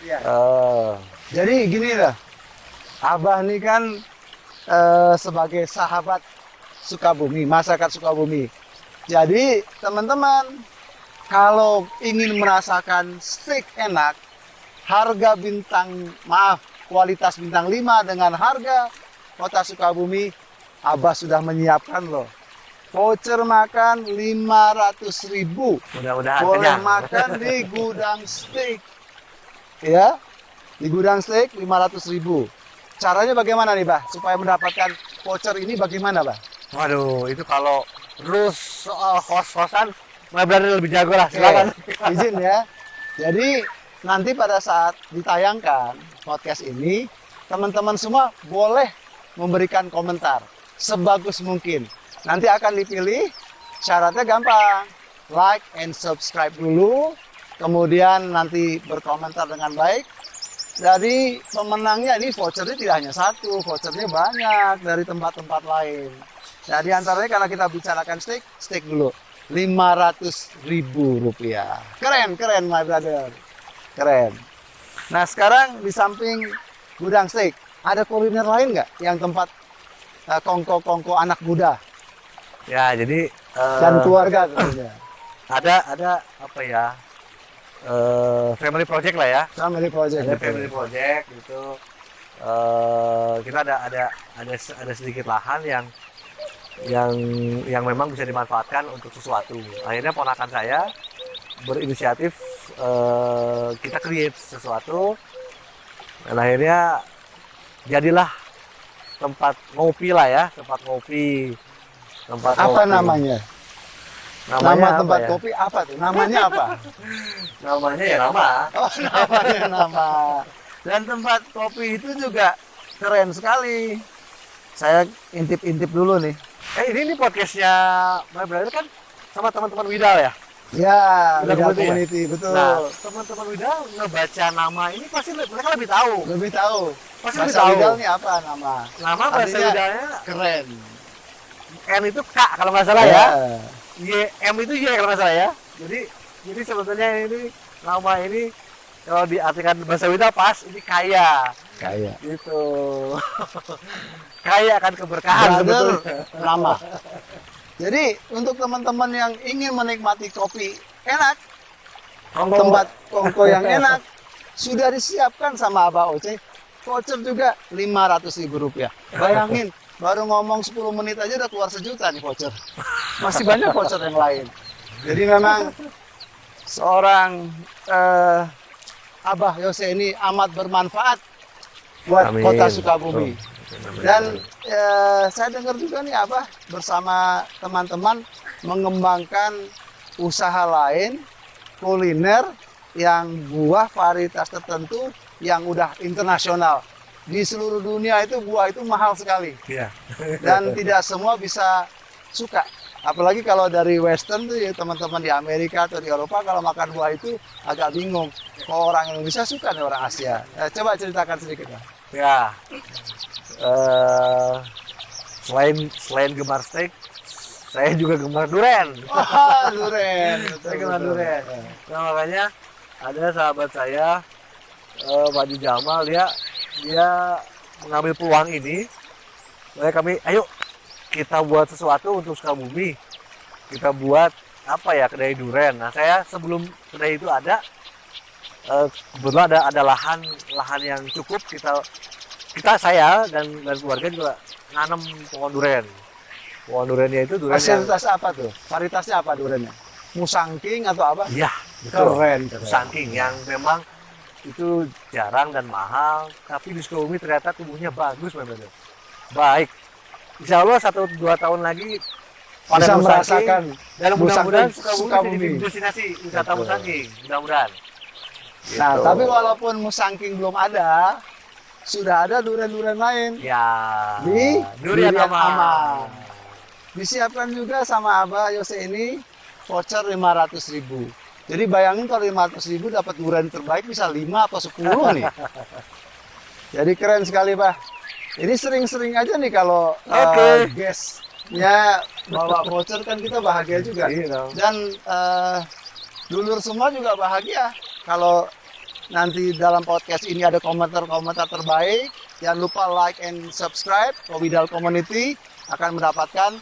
Speaker 1: Iya.
Speaker 2: Eh,
Speaker 1: Jadi gini lah, Abah nih kan sebagai sahabat Sukabumi, masyarakat Sukabumi. Jadi teman-teman kalau ingin merasakan steak enak, harga kualitas bintang 5 dengan harga kota Sukabumi, Abah sudah menyiapkan loh. Voucher makan 500.000.
Speaker 2: mudah-mudahan
Speaker 1: Boleh
Speaker 2: kenyang.
Speaker 1: makan di gudang steak. Ya, di gudang steak 500.000. Caranya bagaimana nih, Bah? Supaya mendapatkan voucher ini bagaimana, Bah?
Speaker 2: Waduh, itu kalau terus soal host-hostan, my brother lebih jago lah. Silakan.
Speaker 1: Izin ya. Jadi nanti pada saat ditayangkan podcast ini, teman-teman semua boleh memberikan komentar sebagus mungkin. Nanti akan dipilih, syaratnya gampang. Like and subscribe dulu, kemudian nanti berkomentar dengan baik. Jadi pemenangnya ini vouchernya tidak hanya satu, vouchernya banyak dari tempat-tempat lain. Nah, di antaranya karena kita bicarakan steak dulu. 500.000 rupiah. Keren, keren my brother. Keren. Nah, sekarang di samping gudang steak, ada kuliner lain nggak yang tempat kongko-kongko anak muda
Speaker 2: Ya, jadi
Speaker 1: dan keluarga tentunya?
Speaker 2: ada apa ya? Family project lah ya.
Speaker 1: Family project.
Speaker 2: Ada
Speaker 1: gitu.
Speaker 2: family project gitu. Kita ada sedikit lahan yang memang bisa dimanfaatkan untuk sesuatu. Akhirnya ponakan saya berinisiatif, kita create sesuatu, dan akhirnya jadilah tempat ngopi lah ya, tempat ngopi.
Speaker 1: Apa namanya?
Speaker 2: Namanya
Speaker 1: Nama
Speaker 2: apa
Speaker 1: tempat
Speaker 2: ya?
Speaker 1: kopi apa tuh? Namanya apa?
Speaker 2: Namanya ya nama.
Speaker 1: Oh, namanya nama. Dan tempat kopi itu juga keren sekali. Saya intip-intip dulu nih.
Speaker 2: Ini podcastnya My Brother kan sama teman-teman Widal ya.
Speaker 1: Ya,
Speaker 2: Widal
Speaker 1: Widal
Speaker 2: Community ya?
Speaker 1: Community, betul.
Speaker 2: Nah, teman-teman Widal ngebaca nama ini pasti mereka lebih tahu.
Speaker 1: Lebih tahu.
Speaker 2: Pasti lebih
Speaker 1: Bahasa
Speaker 2: tahu.
Speaker 1: Widal nih apa nama?
Speaker 2: Nama bahasa
Speaker 1: Artinya
Speaker 2: Widalnya
Speaker 1: keren.
Speaker 2: N itu K kalau nggak salah ya. M itu Y kalau nggak salah ya. Jadi sebetulnya ini nama ini kalau diartikan bahasa Widal pas ini kaya.
Speaker 1: Kaya.
Speaker 2: Gitu. Kaya akan keberkahan
Speaker 1: Brother
Speaker 2: sebetulnya.
Speaker 1: nama. Jadi untuk teman-teman yang ingin menikmati kopi enak, tempat kongko yang enak, sudah disiapkan sama Abah Oce. Voucher juga 500.000 rupiah. Bayangin, baru ngomong 10 menit aja udah keluar 1 juta nih voucher. Masih banyak voucher yang lain. Jadi memang seorang Abah Yose ini amat bermanfaat buat
Speaker 2: Amin.
Speaker 1: kota Sukabumi.
Speaker 2: Amin.
Speaker 1: Dan saya dengar juga nih Abah bersama teman-teman mengembangkan usaha lain, kuliner yang buah varietas tertentu yang udah internasional. Di seluruh dunia itu buah itu mahal sekali.
Speaker 2: Iya.
Speaker 1: Dan tidak semua bisa suka. Apalagi kalau dari Western tuh ya teman-teman di Amerika atau di Eropa kalau makan buah itu agak bingung. Kok orang Indonesia suka nih orang Asia? Coba ceritakan sedikit Pak.
Speaker 2: Ya. Selain gemar steak, saya juga gemar durian.
Speaker 1: Wah, durian.
Speaker 2: Saya gemar durian. Nah, makanya ada sahabat saya, Pak Haji Jamal, dia mengambil peluang ini. Makanya kami, ayo kita buat sesuatu untuk Sukabumi. Kita buat apa ya, kedai durian. Nah, saya sebelum kedai itu ada, kebetulan ada lahan yang cukup, saya dan keluarga juga nanam pohon durian. Pohon duriannya itu durian yang
Speaker 1: Fasilitas apa tuh? Varietasnya apa duriannya? Musangking atau apa?
Speaker 2: iya, betul.
Speaker 1: Keren.
Speaker 2: Saking yang memang itu jarang dan mahal, tapi di Sukabumi ternyata tumbuhnya bagus, Pak Brother. Baik. Insya Allah 1-2 tahun lagi
Speaker 1: Bisa
Speaker 2: panen musangking,
Speaker 1: merasakan
Speaker 2: dan mudah-mudahan
Speaker 1: musangking
Speaker 2: Sukabumi jadi destinasi wisata
Speaker 1: Betul.
Speaker 2: musangking. Mudah-mudahan.
Speaker 1: Nah,
Speaker 2: Gitu.
Speaker 1: tapi walaupun musangking belum ada, sudah ada durian-durian lain.
Speaker 2: Ya,
Speaker 1: Di
Speaker 2: durian
Speaker 1: Durian
Speaker 2: aman.
Speaker 1: Aman. Disiapkan juga sama Abah Yose ini voucher 500.000. Jadi bayangin kalau 500.000 dapat durian terbaik bisa 5 atau 10 nih. Jadi keren sekali Pak. Ini sering-sering aja nih kalau
Speaker 2: Oke.
Speaker 1: guest Ya, bawa voucher kan kita bahagia juga.
Speaker 2: Iya dong.
Speaker 1: Dan dulur semua juga bahagia kalau nanti dalam podcast ini ada komentar-komentar terbaik. Jangan lupa like and subscribe. Kowidal Community akan mendapatkan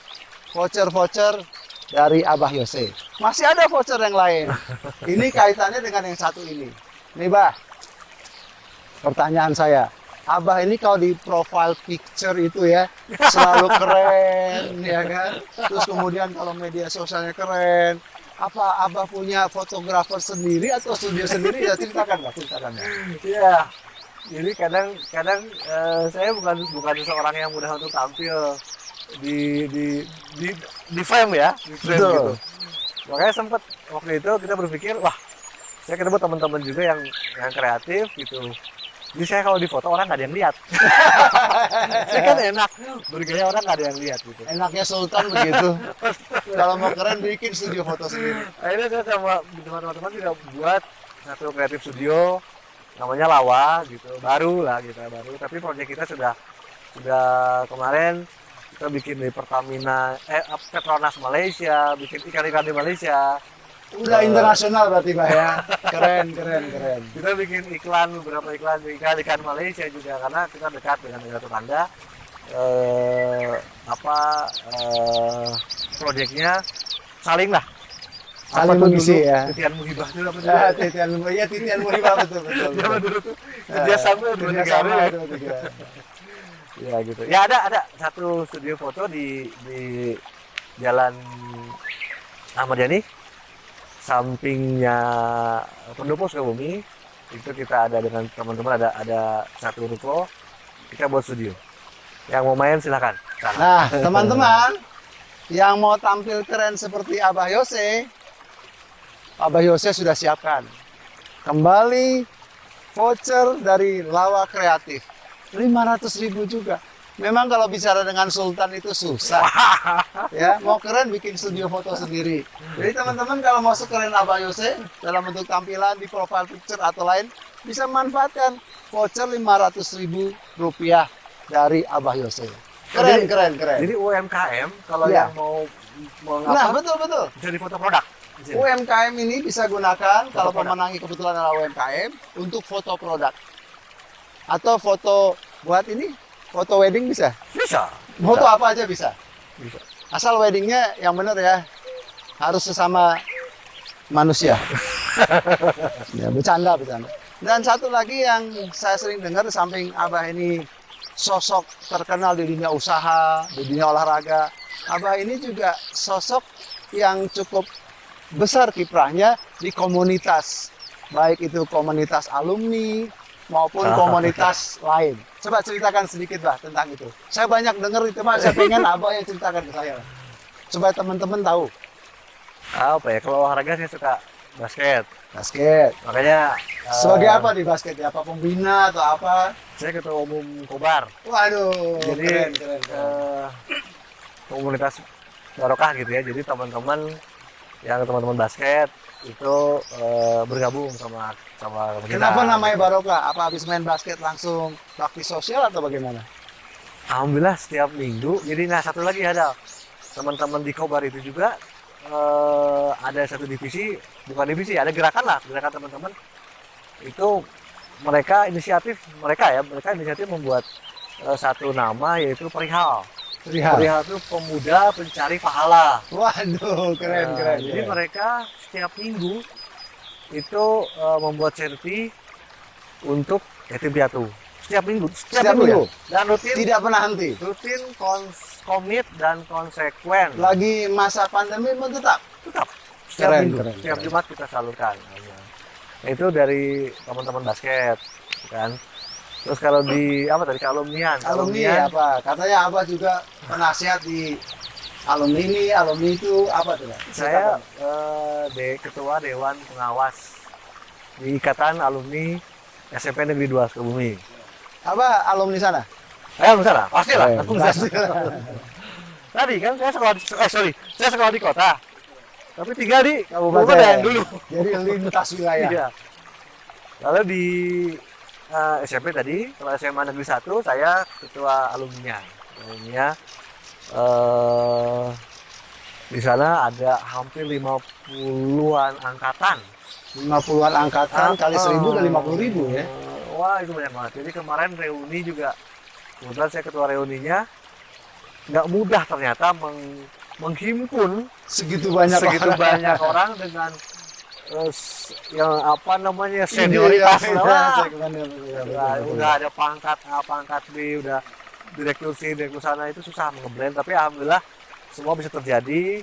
Speaker 1: voucher-voucher dari Abah Yose. Masih ada voucher yang lain. Ini kaitannya dengan yang satu ini. Nih, Bah. Pertanyaan saya. Abah ini kalau di profile picture itu ya selalu keren, ya kan? Terus kemudian kalau media sosialnya keren. Apa Abah punya fotografer sendiri atau studio sendiri? Ya ceritakan lah, ceritakan lah.
Speaker 2: Iya. Jadi kadang saya bukan seorang yang mudah untuk tampil di frame ya, di frame
Speaker 1: Betul.
Speaker 2: gitu. Makanya sempat waktu itu kita berpikir, wah, saya ketemu teman-teman juga yang kreatif gitu. Jadi saya kalau di foto orang nggak ada yang lihat. Saya kan enak, bergaya orang nggak ada yang lihat gitu.
Speaker 1: Enaknya Sultan begitu. Kalau mau keren bikin studio foto sendiri.
Speaker 2: Akhirnya saya sama teman-teman juga buat satu kreatif studio, namanya Lawa gitu, baru lah gitu, baru. Tapi proyek kita sudah kemarin kita bikin di Pertamina, Petronas Malaysia, bikin ikan-ikan di Malaysia.
Speaker 1: Udah internasional berarti Pak ya. Keren, keren, keren.
Speaker 2: Kita bikin beberapa iklan ikan Malaysia juga karena kita dekat dengan negara tetangga. Proyeknya saling lah.
Speaker 1: Saling
Speaker 2: Apa tuh
Speaker 1: mengisi
Speaker 2: dulu?
Speaker 1: ya.
Speaker 2: Titian muhibah dulu apa dulu?
Speaker 1: Titian Muhibah betul betul.
Speaker 2: Zaman dulu tuh kerjasama dua negara.
Speaker 1: Kerjasama dua negara.
Speaker 2: Ya gitu. Ya ada satu studio foto di Jalan Ahmad Yani, sampingnya Pendopo Sukabumi. Itu kita ada dengan teman-teman, ada satu ruko, kita buat studio. Yang mau main silakan. Sana.
Speaker 1: Nah, teman-teman yang mau tampil keren seperti Abah Yose, Abah Yose sudah siapkan kembali voucher dari Lawa Kreatif 500.000 juga. Memang kalau bicara dengan Sultan itu susah. Ya, mau keren bikin studio foto sendiri. Jadi teman-teman kalau mau sekeren Abah Yose dalam bentuk tampilan di profile picture atau lain, bisa manfaatkan voucher 500.000 rupiah dari Abah Yose. Keren, keren, keren.
Speaker 2: Jadi UMKM kalau
Speaker 1: Iya.
Speaker 2: yang mau
Speaker 1: Nah, betul, betul.
Speaker 2: bisa di foto produk. Di sini.
Speaker 1: UMKM ini bisa gunakan kalau
Speaker 2: produk.
Speaker 1: pemenangi kebetulan adalah UMKM untuk foto produk. Atau foto buat ini, foto wedding bisa.
Speaker 2: Bisa.
Speaker 1: Foto apa aja bisa.
Speaker 2: Bisa.
Speaker 1: Asal weddingnya yang benar ya. Harus sesama manusia. Ya, bercanda. Dan satu lagi yang saya sering dengar di samping Abah ini sosok terkenal di dunia usaha, di dunia olahraga. Abah ini juga sosok yang cukup besar kiprahnya di komunitas. Baik itu komunitas alumni maupun komunitas lain. Coba ceritakan sedikit Bah tentang itu. Saya banyak dengar itu Pak, saya pengen Abah yang ceritakan ke saya. Supaya teman-teman tahu.
Speaker 2: Apa ya, kalau olahraga saya suka basket.
Speaker 1: Basket.
Speaker 2: Makanya
Speaker 1: Sebagai apa di basket? Apa pembina atau apa?
Speaker 2: saya ketua umum Kobar.
Speaker 1: Waduh,
Speaker 2: Jadi
Speaker 1: keren.
Speaker 2: komunitas barokah gitu ya. Jadi teman-teman basket itu bergabung sama kita.
Speaker 1: Kenapa namanya Barokah? Apa habis main basket langsung bakti sosial atau bagaimana?
Speaker 2: Alhamdulillah setiap minggu. Jadi satu lagi ada teman-teman di Kobar itu juga ada satu divisi, bukan divisi, ada gerakan teman-teman itu mereka inisiatif membuat satu nama yaitu Perihal. Perihal itu pemuda pencari pahala.
Speaker 1: Waduh, keren.
Speaker 2: Jadi mereka setiap minggu itu membuat charity untuk yatim piatu. Setiap minggu.
Speaker 1: Setiap minggu?
Speaker 2: Ya. Dan rutin,
Speaker 1: Tidak pernah henti.
Speaker 2: rutin komit dan konsekuen.
Speaker 1: Lagi masa pandemi pun tetap.
Speaker 2: Setiap
Speaker 1: Keren,
Speaker 2: minggu,
Speaker 1: keren,
Speaker 2: setiap
Speaker 1: keren.
Speaker 2: Jumat kita salurkan. Itu dari teman-teman basket, kan. Terus kalau di apa tadi kealumnian?
Speaker 1: Alumni apa? Katanya Abah juga penasihat di alumni ini, alumni itu apa tuh? Pak?
Speaker 2: Saya ketua Dewan Pengawas di Ikatan Alumni SMP Negeri 2 Sukabumi.
Speaker 1: Apa alumni sana?
Speaker 2: Alumni sana, pastilah.
Speaker 1: Eh,
Speaker 2: Aku
Speaker 1: pasti.
Speaker 2: Tadi kan saya sekolah di kota. Tapi tinggal di
Speaker 1: Kabupaten.
Speaker 2: Kabupaten dulu.
Speaker 1: Jadi lintas wilayah.
Speaker 2: Iya. Lalu di SMP tadi, kalau SMA Negeri 1, saya ketua alumninya. eh di sana ada hampir 50-an angkatan.
Speaker 1: 50-an angkatan kali 1.000 udah 50.000 ya.
Speaker 2: Wah, itu banyak banget. Jadi kemarin reuni juga, kebetulan saya ketua reuninya, nggak mudah ternyata menghimpun
Speaker 1: Segitu banyak
Speaker 2: banyak orang dengan yang apa namanya senioritas lah. Udah ada pangkat A, pangkat B, udah direktur C, direktur sana, itu susah ngeblend. Tapi alhamdulillah semua bisa terjadi.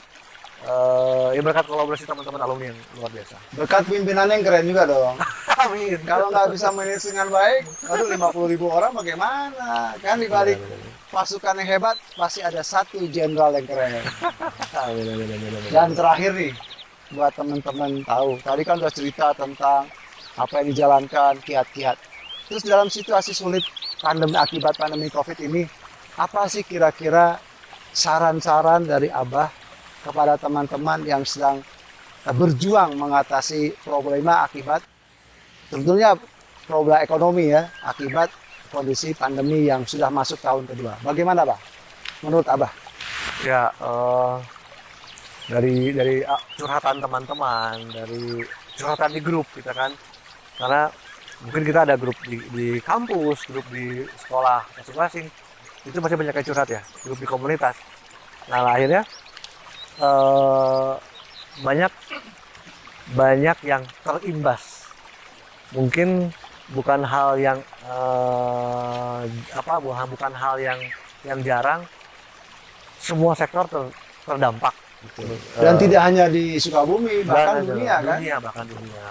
Speaker 2: Ya berkat kolaborasi teman-teman alumni yang luar biasa.
Speaker 1: Berkat pimpinannya yang keren juga dong.
Speaker 2: Amin.
Speaker 1: Kalau nggak bisa manage dengan baik, aduh 50.000 orang bagaimana? Kan di balik pasukan yang hebat pasti ada satu jenderal yang keren. Dan terakhir nih, buat teman-teman tahu, tadi kan udah cerita tentang apa yang dijalankan, kiat-kiat. Terus dalam situasi sulit akibat pandemi COVID ini, apa sih kira-kira saran-saran dari Abah kepada teman-teman yang sedang berjuang mengatasi problema akibat tentunya problem ekonomi ya, akibat kondisi pandemi yang sudah masuk tahun kedua. Bagaimana, Pak? Menurut Abah?
Speaker 2: Ya, dari curhatan teman-teman, dari curhatan di grup kita kan, karena mungkin kita ada grup di kampus, grup di sekolah masing-masing, itu masih banyak yang curhat ya, grup di komunitas. Nah akhirnya banyak yang terimbas. Mungkin bukan hal yang bukan hal yang jarang. Semua sektor terdampak. Gitu.
Speaker 1: Dan tidak hanya di Sukabumi, bahkan dunia kan?
Speaker 2: Bahkan dunia.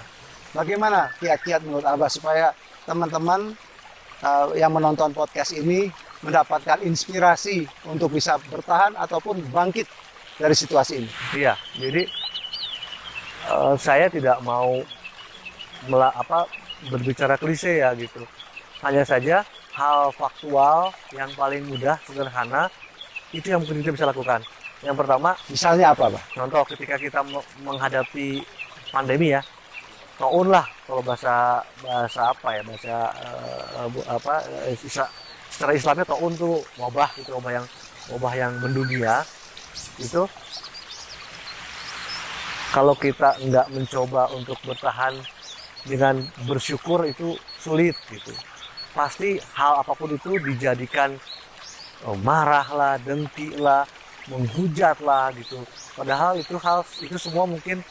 Speaker 1: Bagaimana kiat-kiat menurut Abah supaya teman-teman yang menonton podcast ini mendapatkan inspirasi untuk bisa bertahan ataupun bangkit dari situasi ini?
Speaker 2: Iya, jadi saya tidak mau berbicara klise ya gitu. Hanya saja hal faktual yang paling mudah, sederhana, itu yang mungkin kita bisa lakukan. Yang pertama,
Speaker 1: misalnya apa, Pak?
Speaker 2: Contoh ketika kita menghadapi pandemi ya, taun lah kalau bahasa secara Islamnya taun tuh wabah gitu, wabah yang mendunia. Itu kalau kita nggak mencoba untuk bertahan dengan bersyukur itu sulit gitu. Pasti hal apapun itu dijadikan marah lah, dengki lah, menghujat lah gitu. Padahal itu semua mungkin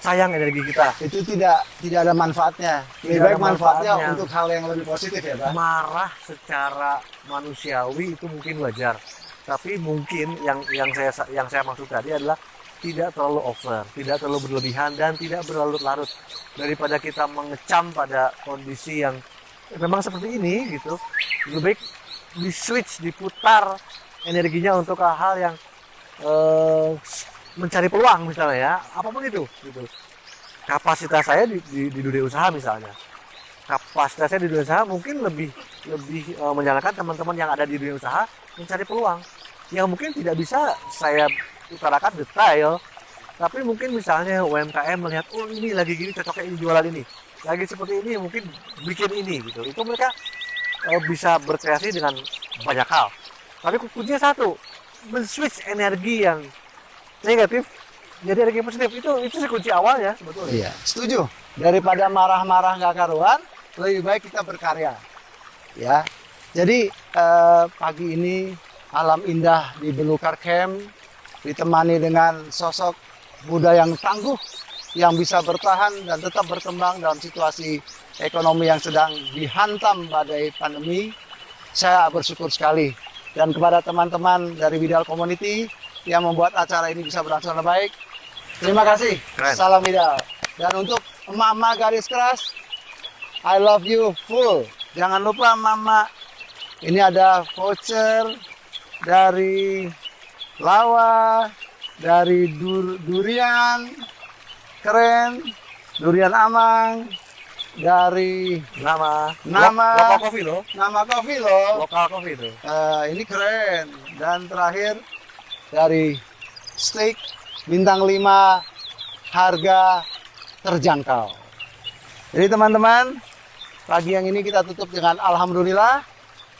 Speaker 2: sayang energi kita.
Speaker 1: Itu tidak ada manfaatnya. Lebih baik manfaatnya untuk hal yang lebih positif ya, Pak.
Speaker 2: Marah secara manusiawi itu mungkin wajar. Tapi mungkin yang saya maksud tadi adalah tidak terlalu over, tidak terlalu berlebihan dan tidak berlarut-larut. Daripada kita mengecam pada kondisi yang memang seperti ini gitu, lebih baik diputar energinya untuk hal yang mencari peluang misalnya ya, apapun itu gitu. Kapasitas saya di dunia usaha misalnya. Kapasitas saya di dunia usaha mungkin lebih menjalankan teman-teman yang ada di dunia usaha mencari peluang yang mungkin tidak bisa saya utarakan detail, tapi mungkin misalnya UMKM melihat, oh ini lagi gini cocoknya ini jualan ini, lagi seperti ini mungkin bikin ini gitu. Itu mereka bisa berkreasi dengan banyak hal. Tapi kuncinya satu, men-switch energi yang negatif jadi energi positif. Itu sih kunci awalnya sebetulnya.
Speaker 1: Iya, setuju. Daripada marah-marah nggak karuan, lebih baik kita berkarya. Ya. Jadi pagi ini alam indah di Belukar Camp ditemani dengan sosok muda yang tangguh yang bisa bertahan dan tetap berkembang dalam situasi ekonomi yang sedang dihantam badai pandemi. Saya bersyukur sekali. Dan kepada teman-teman dari Widal Community yang membuat acara ini bisa berlangsung dengan baik, terima kasih.
Speaker 2: Keren.
Speaker 1: Salam Widal. Dan untuk emak-emak garis keras, I love you full. Jangan lupa emak-emak, ini ada voucher dari Lawa, dari durian keren, durian amang, dari
Speaker 2: Nama lokal coffee loh.
Speaker 1: Nama kopi loh.
Speaker 2: Lokal coffee itu.
Speaker 1: Ini keren. Dan terakhir dari steak bintang 5 harga terjangkau. Jadi teman-teman, pagi yang ini kita tutup dengan alhamdulillah.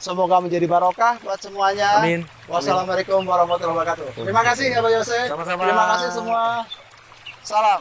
Speaker 1: Semoga menjadi barokah buat semuanya.
Speaker 2: Amin.
Speaker 1: Wassalamualaikum warahmatullahi wabarakatuh. Terima kasih ya Pak Yose.
Speaker 2: Sama-sama.
Speaker 1: Terima kasih semua. Salam.